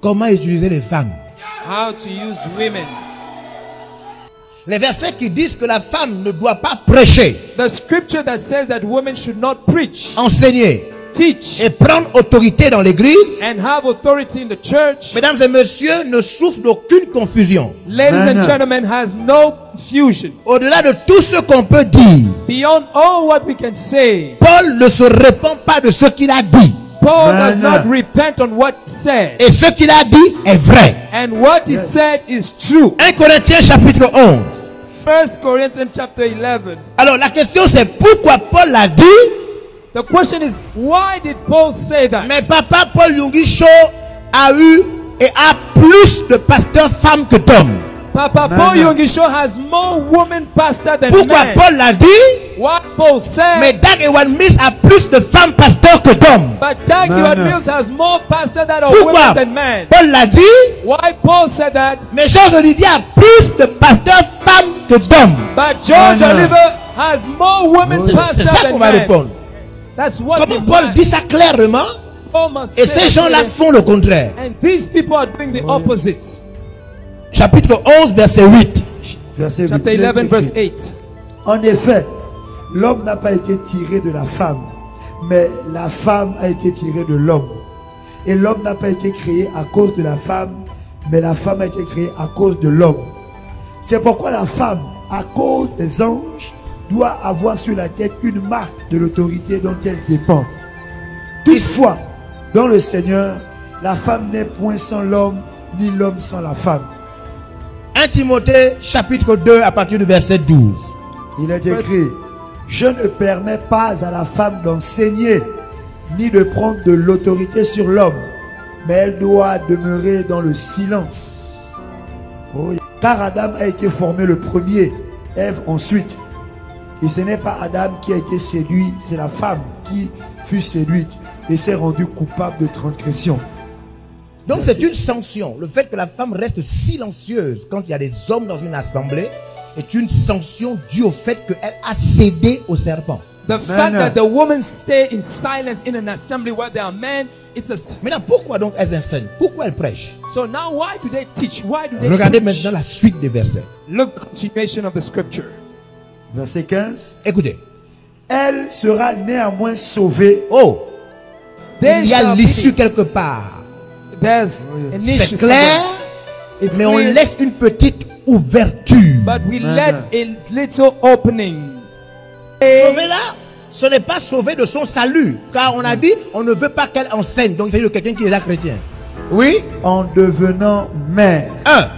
comment utiliser les femmes. How to use women. Les versets qui disent que la femme ne doit pas prêcher, The scripture that says that women should not preach, enseigner teach, et prendre autorité dans l'église, and have authority in the church. mesdames et messieurs, ne souffre d'aucune confusion. Ladies and gentlemen, has no confusion. Au-delà de tout ce qu'on peut dire, Beyond all what we can say, Paul ne se répand pas de ce qu'il a dit. Paul does not repent on what he said. Et ce qu'il a dit est vrai. And what he said is true. 1 Corinthiens chapitre 11. 1 Corinthians chapter 11. Alors la question c'est pourquoi Paul l'a dit. The question is, why did Paul say that? Mais papa Paul Yonggi Cho a eu et a plus de pasteurs femmes que d'hommes. Papa Paul Yonggi Cho has more women pastors than Pourquoi men. Paul l'a dit? What Paul said. Mais Dag Heward Mills a plus de femmes pasteurs que d'hommes. But Dag Heward Mills has more pastors that are Pourquoi women than men. Paul l'a dit? Why Paul said that? Mais Georges Olivier a plus de pasteurs femmes que d'hommes. But George Oliver has more women C'est pastors ça than qu'on va men. répondre. That's what Comment we Paul want. dit ça clairement? Paul must Et say ces gens-là that. font le contraire. And these people are doing the opposite. Chapitre 11 verset 8. Verset Chapter 8. 11 verse 8. En effet, l'homme n'a pas été tiré de la femme, mais la femme a été tirée de l'homme. Et l'homme n'a pas été créé à cause de la femme, mais la femme a été créée à cause de l'homme. C'est pourquoi la femme, à cause des anges, doit avoir sur la tête une marque de l'autorité dont elle dépend. Toutefois, dans le Seigneur, la femme n'est point sans l'homme, ni l'homme sans la femme. 1 Timothée chapitre 2 à partir du verset 12. Il est écrit: je ne permets pas à la femme d'enseigner, ni de prendre de l'autorité sur l'homme, mais elle doit demeurer dans le silence. Oh, car Adam a été formé le premier, Ève ensuite. Et ce n'est pas Adam qui a été séduit, c'est la femme qui fut séduite et s'est rendue coupable de transgression. Donc c'est une sanction. Le fait que la femme reste silencieuse quand il y a des hommes dans une assemblée est une sanction due au fait qu'elle a cédé au serpent. The fact that the women stay in silence in an assembly where there are men, it's a... Maintenant, pourquoi donc elles enseignent? Pourquoi elles prêchent? So now why do they teach? Why do they Regardez preach? maintenant la suite des versets. Look, continuation of the scripture. Verset 15. Écoutez. Elle sera néanmoins sauvée. Oh, There il y a shall l'issue be- quelque part. There's an issue C'est clair, somewhere. It's mais on clear, laisse une petite ouverture. but we let a little opening. Sauver là, ce n'est pas sauver de son salut. Car on a dit, on ne veut pas qu'elle enseigne. Donc il s'agit de quelqu'un qui est là chrétien. Oui. En devenant mère.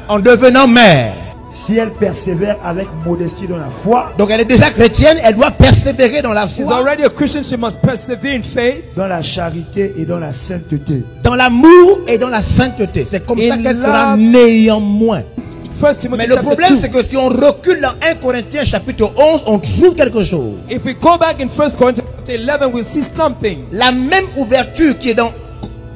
En devenant mère. Si elle persévère avec modestie dans la foi, Donc elle est déjà chrétienne, elle doit persévérer dans la She's foi, already a Christian, she must persevere in faith, dans la charité et dans la sainteté. dans l'amour et dans la sainteté. C'est comme ça In qu'elle sera love. néanmoins. First Timothy Mais le chapter problème 2. c'est que si on recule dans 1 Corinthiens chapitre 11, on trouve quelque chose. If we go back in 1 Corinthians chapter 11, we'll see something. La même ouverture qui est dans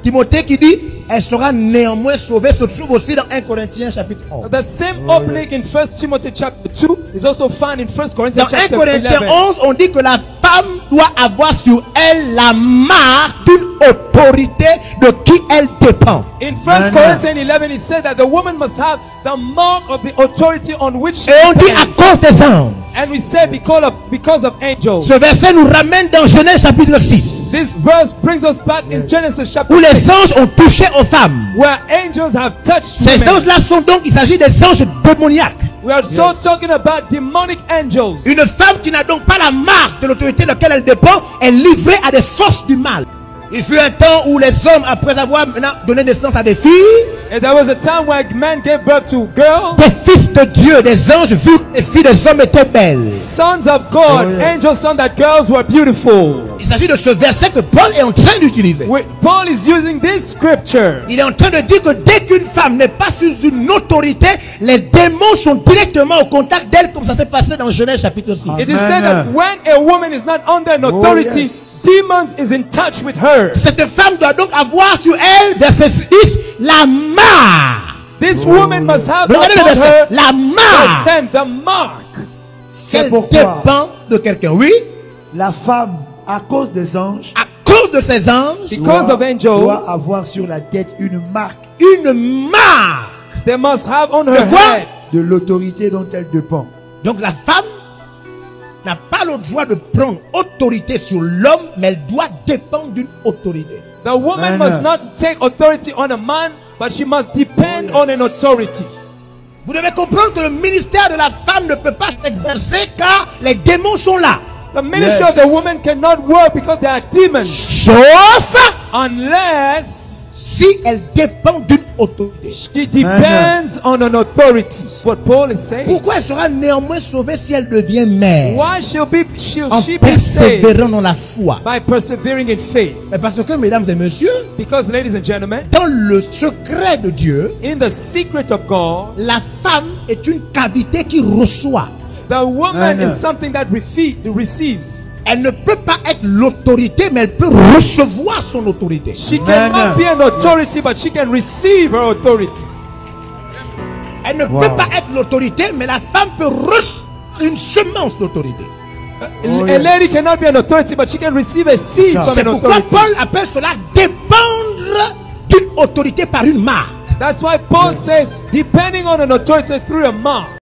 Timothée qui dit, elle sera néanmoins sauvée, se trouve aussi dans 1 Corinthiens chapitre 11. The same opening in 1 Timothy chapter 2 is also found in 1 Corinthians Dans 1 chapter Corinthiens 11. 11, on dit que la femme doit avoir sur elle la marque d'une autorité de qui elle dépend. In 1 Corinthians 11, it said that the woman must have the mark of the authority on which she Et on dit à stands. cause des anges. And we say because of angels. Ce verset nous ramène dans Genèse chapitre 6, This verse brings us back in Genesis chapter où les 6, anges ont touché aux femmes. where angels have touched Ces women. anges-là sont donc, il s'agit des anges démoniaques. We are so talking about demonic angels. Une femme qui n'a donc pas la marque de l'autorité de laquelle elle dépend est livrée à des forces du mal. Il fut un temps où les hommes, après avoir maintenant donné naissance à des filles, And there was a time when men gave birth to girls, des fils de Dieu, des anges, vu que les filles des hommes étaient belles. sons of God, angels saw that girls were beautiful. Il s'agit de ce verset que Paul est en train d'utiliser. Paul is using this scripture. Il est en train de dire que dès qu'une femme n'est pas sous une autorité, les démons sont directement au contact d'elle, comme ça s'est passé dans Genèse chapitre 6. It is said that when a woman is not under an authority, demons is in touch with her. Cette femme doit donc avoir sur elle, verset 6, la marque. This woman must have Regardez le upon verset, her la marque. verse 10, the mark. C'est Elle pourquoi dépend de quelqu'un. Oui, la femme, à cause des anges, à cause de ces anges, Because of doit angels, avoir sur la tête une marque une marque. They must have on her De quoi? head. De l'autorité dont elle dépend. Donc la femme n'a pas le droit de prendre autorité sur l'homme, mais elle doit dépendre d'une autorité. The woman must not take authority on a man, but she must depend on an authority. Vous devez comprendre que le ministère de la femme ne peut pas s'exercer car les démons sont là. The ministry of the woman cannot work because there are demons. Sauf Unless si elle dépend d'une autorité. she depends on an authority. What Paul is saying. Pourquoi elle sera néanmoins sauvée si elle devient mère? Why En should she be saved? persévérant dans la foi. By persevering in faith. Mais parce que, mesdames et messieurs, Because, ladies and gentlemen, dans le secret de Dieu, in the secret of God, la femme est une cavité qui reçoit. the woman is something that receives. Elle ne peut pas être l'autorité, mais elle peut recevoir son autorité. She cannot be an authority, but she can receive her authority. Elle ne peut pas être l'autorité, mais la femme peut recevoir une semence d'autorité. A lady cannot be an authority, but she can receive a seed from C'est an pourquoi authority. Paul appelle cela dépendre d'une autorité par une marque. That's why Paul says, depending on an authority through a mark.